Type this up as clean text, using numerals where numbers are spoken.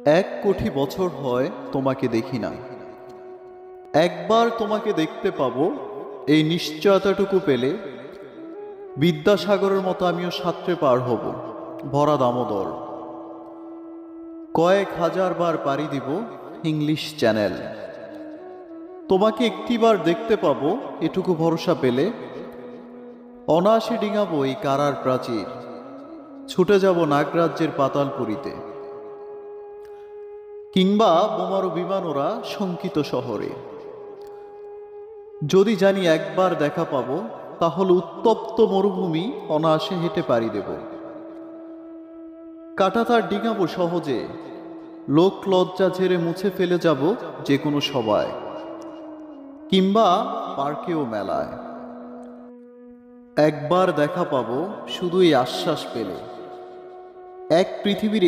1 কোটি বছর হয় তোমাকে দেখি না। একবার তোমাকে দেখতে পাবো, এই নিশ্চয়তাটুকু পেলে বিদ্যাসাগরের মতো আমিও সাঁতরে পার হব ভরা দামোদর। কয়েক হাজার বার পাড়ি দিব ইংলিশ চ্যানেল। তোমাকে একটিবার দেখতে পাবো, এটুকু ভরসা পেলে অনায়াসে ডিঙাবো এই কারার প্রাচীর, ছুটে যাব নাগরাজ্যের পাতালপুরীতে, কিংবা বোমারু বিমান ওরা শঙ্কিত শহরে। যদি জানি একবার দেখা পাবো, তাহলে উত্তপ্ত মরুভূমি অনায়াসে হেঁটে পাড়ি দেব। কাঁটাতার ডিঙাবো সহজে, লোক লজ্জা ঝেড়ে মুছে ফেলে যাব যে কোনো সভায়, কিংবা পার্কেও মেলায়। একবার দেখা পাবো শুধু এই আশ্বাস পেলে, এক পৃথিবীর